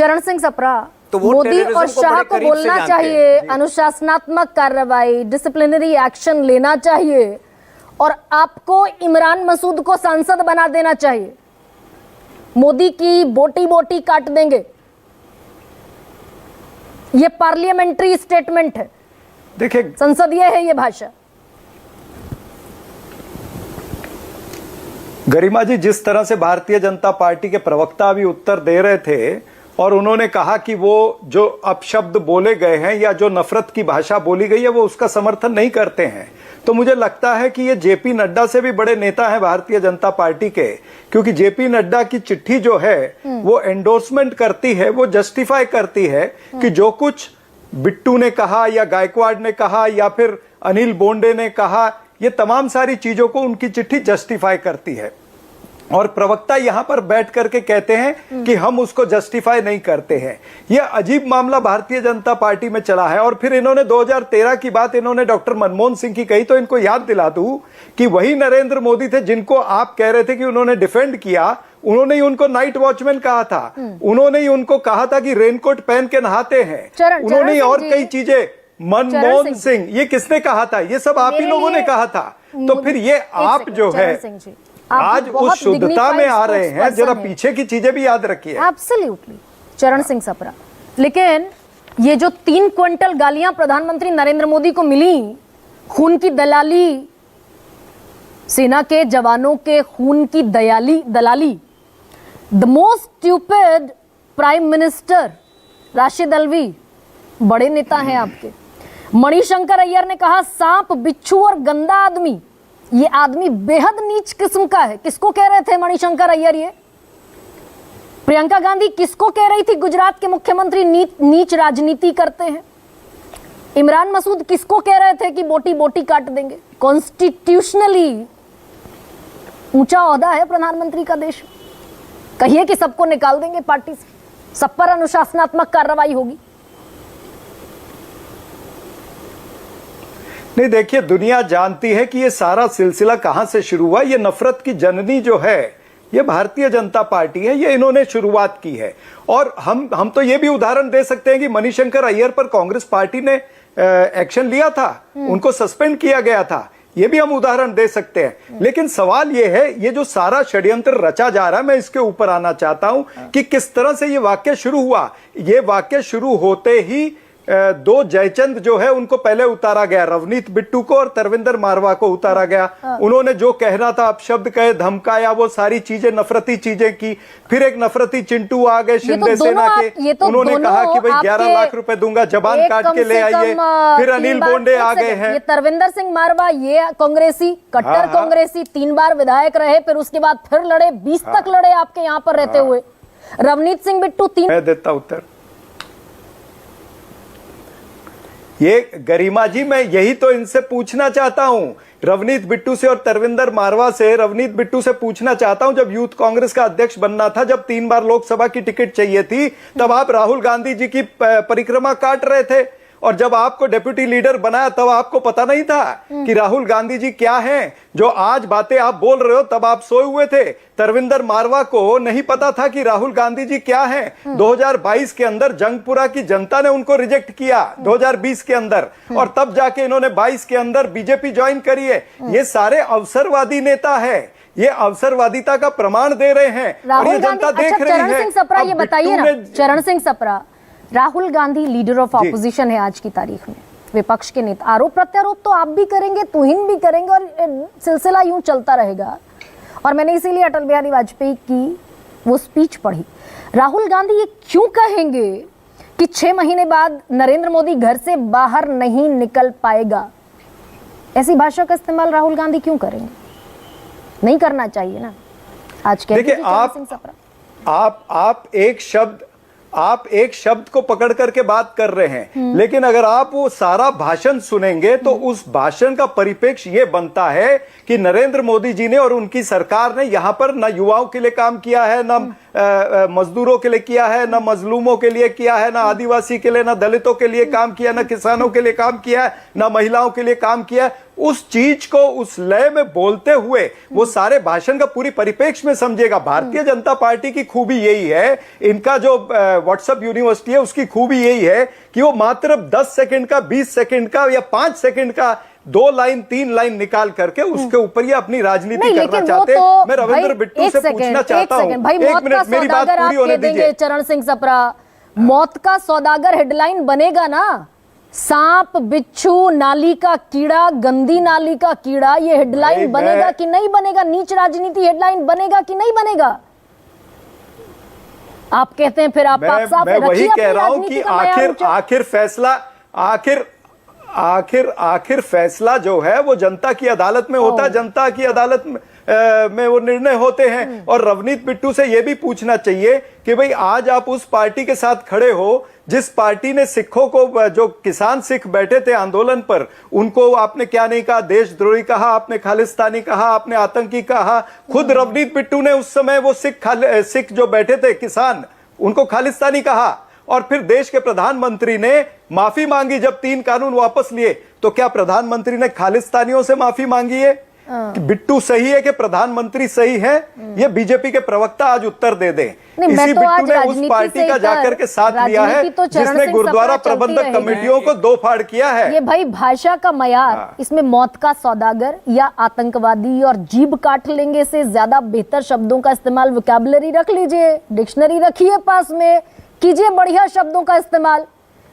चरण सिंह सप्रा, तो वो मोदी और शाह को बोलना चाहिए अनुशासनात्मक कार्रवाई, डिसिप्लिनरी एक्शन लेना चाहिए और आपको इमरान मसूद को सांसद बना देना चाहिए। मोदी की बोटी बोटी काट देंगे, ये पार्लियामेंट्री स्टेटमेंट है। देखिए, संसदीय है ये भाषा। गरिमा जी, जिस तरह से भारतीय जनता पार्टी के प्रवक्ता अभी उत्तर दे रहे थे और उन्होंने कहा कि वो जो अपशब्द बोले गए हैं या जो नफरत की भाषा बोली गई है वो उसका समर्थन नहीं करते हैं, तो मुझे लगता है कि ये जेपी नड्डा से भी बड़े नेता हैं भारतीय जनता पार्टी के, क्योंकि जेपी नड्डा की चिट्ठी जो है वो एंडोर्समेंट करती है, वो जस्टिफाई करती है कि जो कुछ बिट्टू ने कहा या गायकवाड़ ने कहा या फिर अनिल बोंडे ने कहा, ये तमाम सारी चीजों को उनकी चिट्ठी जस्टिफाई करती है। और प्रवक्ता यहां पर बैठ करके कहते हैं कि हम उसको जस्टिफाई नहीं करते हैं। यह अजीब मामला भारतीय जनता पार्टी में चला है। और फिर इन्होंने 2013 की बात इन्होंने डॉक्टर मनमोहन सिंह की कही, तो इनको याद दिला दूं कि वही नरेंद्र मोदी थे जिनको आप कह रहे थे कि उन्होंने डिफेंड किया। उन्होंने ही उनको नाइट वॉचमैन कहा था, उन्होंने ही उनको कहा था कि रेनकोट पहन के नहाते हैं, उन्होंने और कई चीजें। मनमोहन सिंह, ये किसने कहा था? ये सब आप ही लोगों ने कहा था। तो फिर ये आप जो है आज उस शुद्धता में आ रहे हैं, जरा पीछे की चीजें भी याद रखिए। एब्सोल्युटली चरण सिंह सप्रा, लेकिन ये जो 3 क्विंटल गालियां प्रधानमंत्री नरेंद्र मोदी को मिली, खून की दलाली, सेना के जवानों के खून की दलाली, the most stupid prime minister Rashid Alvi, बड़े नेता हैं आपके। मणिशंकर अय्यर ने कहा सांप, बिच्छू और गंदा आदमी, ये आदमी बेहद नीच किस्म का है। किसको कह रहे थे मणिशंकर अय्यर? ये प्रियंका गांधी किसको कह रही थी गुजरात के मुख्यमंत्री नीच राजनीति करते हैं? इमरान मसूद किसको कह रहे थे कि बोटी बोटी काट देंगे? कॉन्स्टिट्यूशनली ऊंचा ओहदा है प्रधानमंत्री का देश, कहिए कि सबको निकाल देंगे पार्टी से, सब पर अनुशासनात्मक कार्रवाई होगी। नहीं, देखिए, दुनिया जानती है कि ये सारा सिलसिला कहां से शुरू हुआ। ये नफरत की जननी जो है ये भारतीय जनता पार्टी है, ये इन्होंने शुरुआत की है। और हम तो ये भी उदाहरण दे सकते हैं कि मणिशंकर अय्यर पर कांग्रेस पार्टी ने एक्शन लिया था, उनको सस्पेंड किया गया था, ये भी हम उदाहरण दे सकते हैं। लेकिन सवाल ये है, ये जो सारा षड्यंत्र रचा जा रहा है, मैं इसके ऊपर आना चाहता हूं कि किस तरह से ये वाक्य शुरू हुआ। ये वाक्य शुरू होते ही 2 जयचंद जो है उनको पहले उतारा गया, रवनीत बिट्टू को और तरविंदर मारवा को उतारा गया। उन्होंने जो कहना था अपशब्द कहे, धमकाया, वो सारी चीजें, नफरती चीजें की। फिर एक नफरती चिंटू आ गए शिंदे सेना के, उन्होंने कहा कि भाई 11 लाख रुपए दूंगा, जबान काट के ले आइए। फिर अनिल बोंडे आ गए हैं। ये तरविंदर सिंह मारवा, ये कांग्रेसी, कट्टर कांग्रेसी, 3 बार विधायक रहे, फिर उसके बाद फिर लड़े, 20 तक लड़े आपके यहाँ पर रहते हुए। रवनीत सिंह बिट्टू 3। मैं देता उत्तर। ये गरिमा जी, मैं यही तो इनसे पूछना चाहता हूं, रवनीत बिट्टू से और तरविंदर मारवा से। रवनीत बिट्टू से पूछना चाहता हूं, जब यूथ कांग्रेस का अध्यक्ष बनना था, जब 3 बार लोकसभा की टिकट चाहिए थी, तब आप राहुल गांधी जी की परिक्रमा काट रहे थे। और जब आपको डिप्टी लीडर बनाया तब आपको पता नहीं था कि राहुल गांधी जी क्या हैं। जो आज बातें आप बोल रहे हो तब आप सोए हुए थे। तरविंदर मारवा को नहीं पता था कि राहुल गांधी जी क्या हैं। 2022 के अंदर जंगपुरा की जनता ने उनको रिजेक्ट किया 2020 के अंदर, और तब जाके इन्होंने 22 के अंदर बीजेपी ज्वाइन करी है। ये सारे अवसरवादी नेता है, ये अवसरवादिता का प्रमाण दे रहे हैं और ये जनता देख रही है। चरण सिंह सप्रा, ये बताइए ना, चरण Singh Sapra, Rahul Gandhi leader of opposition है आज की तारीख में, विपक्ष के नेता। आरोप प्रत्यारोप तो आप भी करेंगे, तुहिन भी करेंगे, और सिलसिला यूं चलता रहेगा। और मैंने इसीलिए अटल बिहारी वाजपेयी की वो स्पीच पढ़ी। राहुल गांधी ये क्यों कहेंगे कि 6 महीने बाद नरेंद्र मोदी घर से बाहर नहीं निकल पाएगा? ऐसी भाषा का इस्तेमाल राहुल गांधी क्यों करेंगे? नहीं करना चाहिए ना। आज के देखिए, आप एक शब्द को पकड़ करके बात कर रहे हैं, लेकिन अगर आप वो सारा भाषण सुनेंगे तो उस भाषण का परिप्रेक्ष्य ये बनता है कि नरेंद्र मोदी जी ने और उनकी सरकार ने यहां पर न युवाओं के लिए काम किया है, न मजदूरों के लिए किया है, न मजलूमों के लिए किया है, न आदिवासी के लिए, न दलितों के लिए काम किया, न किसानों के लिए काम किया है, न महिलाओं के लिए काम किया है। उस चीज को उस लय में बोलते हुए वो सारे भाषण का पूरी परिप्रेक्ष्य में समझेगा। भारतीय जनता पार्टी की खूबी यही है, इनका जो व्हाट्सएप यूनिवर्सिटी है उसकी खूबी यही है कि वो मात्र 10 सेकंड का, 20 सेकंड का या 5 सेकंड का 2 लाइन 3 लाइन निकाल करके उसके ऊपर ये अपनी राजनीति करना चाहते हैं। मैं रविंद्र बिट्टू से पूछना चाहता हूं, एक मिनट मेरी बात पूरी होने दीजिए। चरण सिंह सप्रा, मौत का सौदागर हेडलाइन बनेगा ना? सांप, बिच्छू, नाली का कीड़ा, गंदी नाली का कीड़ा, ये हेडलाइन बनेगा कि नहीं बनेगा? नीच राजनीति हेडलाइन बनेगा कि नहीं बनेगा? आप कहते हैं फिर आप साफ मैं वही कह रहा हूं कि आखिर फैसला जो है वो जनता की अदालत में होता है, जनता की अदालत में वो निर्णय होते हैं। और रवनीत बिट्टू से ये भी पूछना चाहिए कि भाई आज आप उस पार्टी के साथ खड़े हो जिस पार्टी ने सिखों को, जो किसान सिख बैठे थे आंदोलन पर, उनको आपने क्या नहीं कहा? देशद्रोही कहा, आपने खालिस्तानी कहा, आपने आतंकी कहा। खुद रवनीत बिट्टू ने उस समय वो सिख जो बैठे थे किसान, उनको खालिस्तानी कहा। और फिर देश के प्रधानमंत्री ने माफी मांगी जब 3 कानून वापस लिए, तो क्या प्रधानमंत्री ने खालिस्तानियों से माफी मांगी है? कि बिट्टू सही है कि प्रधानमंत्री सही है? ये बीजेपी के प्रवक्ता आज उत्तर दे दें। इसी बिट्टू ने उस पार्टी का जाकर के साथ लिया है जिसने गुरुद्वारा प्रबंधक कमेटियों को 2 फाड़ किया है। ये भाई भाषा का मयार, इसमें मौत का सौदागर या आतंकवादी और जीभ काट लेंगे से ज्यादा बेहतर शब्दों का इस्तेमाल, वोकैबुलरी रख लीजिए, डिक्शनरी रखिए पास में, कीजिए बढ़िया शब्दों का इस्तेमाल।